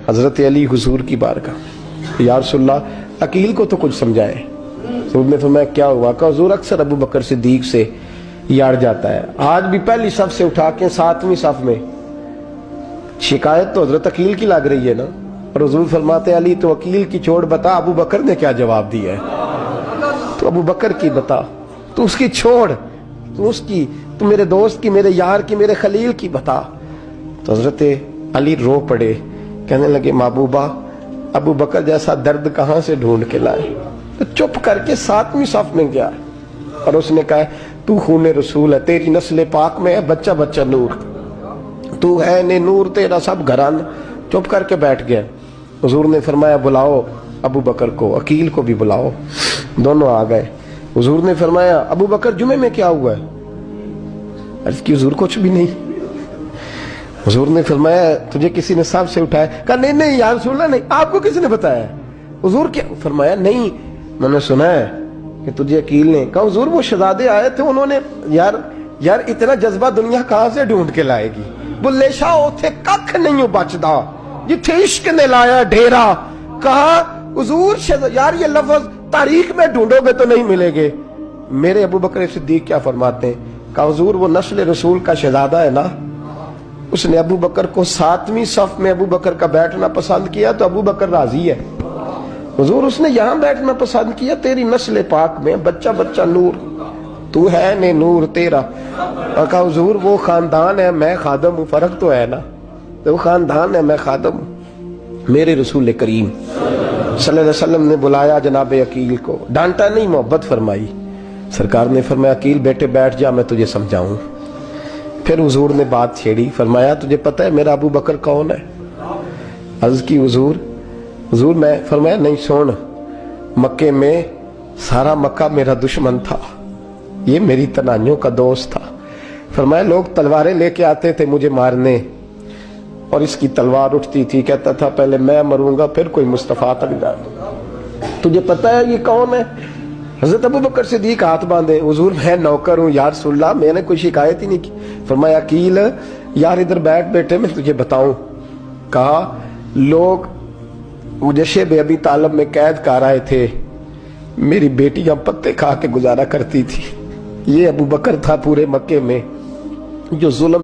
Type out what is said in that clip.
हजरत अली हुजूर की बारगाह, या रसूलल्लाह अकील को तो कुछ समझाए। हुजूर ने फरमाया क्या हुआ? कहा हुजूर अक्सर अबू बकर सिद्दीक से यार जाता है, आज भी पहली सफ से उठा के 7वीं सफ में। शिकायत तो हजरत अकील की लग रही है ना। और हुजूर फरमाते अली तो अकील की छोड़, बता अबू बकर ने क्या जवाब दिया है। तो अबू बकर की बता, तू उसकी छोड़, तू मेरे दोस्त की, मेरे यार की, मेरे खलील की बता। तो हजरत अली रो पड़े, कहने लगे महबूबा अबू बकर जैसा दर्द कहां से ढूंढ के लाए। तो चुप करके 7वीं सफ में गया और उसने कहा तू खून रसूल है, तेरी नस्ल पाक में है बच्चा बच्चा नूर, तू है ने नूर, तेरा सब घरान। चुप करके बैठ गया। हुजूर ने फरमाया बुलाओ अबू बकर को, अकील को भी बुलाओ। दोनों आ गए। हुजूर ने फरमाया अबू बकर जुमे में क्या हुआ है? अर्ज की हुजूर कुछ भी नहीं। हुजूर ने फरमाया तुझे किसी ने सांप से उठाया? कहा नहीं नहीं यार रसूलल्लाह नहीं, आपको किसी ने बताया? हुजूर क्या? फरमाया नहीं मैंने सुना है कि तुझे अकील ने। कहा हुजूर वो शहजादे आए थे, उन्होंने यार इतना जज्बा दुनिया कहां से ढूंढ के लाएगी। बुल्ले शाह उथे कख नहीं बचदा जिथे इश्क ने लाया डेरा। कहा हुजूर यार ये लफ्ज तारीख में ढूंढोगे तो नहीं मिलेंगे। मेरे अबू बकर सिद्दीक क्या फरमाते हैं? कहा हुजूर वो नस्ल रसूल का शहजादा है ना, उसने अबू बकर को 7वीं सफ में अबू बकर का बैठना पसंद किया तो अबू बकर राजी है। हुजूर उसने यहां बैठना पसंद किया, तेरी नस्ल पाक में बच्चा बच्चा नूर, तू है ने नूर तेरा। और कहा हुजूर वो खानदान है मैं खादम हूं, फर्क तो है ना। तो वो खानदान है मैं खादम हूं। मेरे रसूल करीम सल्लल्लाहु अलैहि वसल्लम ने बुलाया जनाब अकील को, डांटा नहीं मोहब्बत फरमाई। सरकार ने फरमाया अकील बेटे बैठ जा मैं तुझे समझाऊं। फिर हुजूर ने बात छेड़ी, फरमाया तुझे पता है मेरा अबू बकर कौन है? अर्ज की हुजूर मैं। फरमाया नहीं सुन, मक्के में सारा मक्का मेरा दुश्मन था, ये मेरी तनाइयों का दोस्त था। फरमाया लोग तलवारें लेके आते थे मुझे मारने और इसकी तलवार उठती थी, कहता था पहले मैं मरूंगा फिर कोई मुस्तफा तक जाए। तुझे पता है ये कौन है? हजरत अबू बकर सिद्दीक हाथ बांधे, हुजूर मैं नौकर हूं यार रसूलल्लाह, मैंने कोई शिकायत ही नहीं की। फरमाया अकील यार इधर बैठ बेटे मैं तुझे बताऊं। कहा लोग मुझे शेब अबी तालिब में कैद कर आए थे, मेरी बेटियां पत्ते खा के गुजारा करती थी। ये अबू बकर था पूरे मक्के में जो जुल्म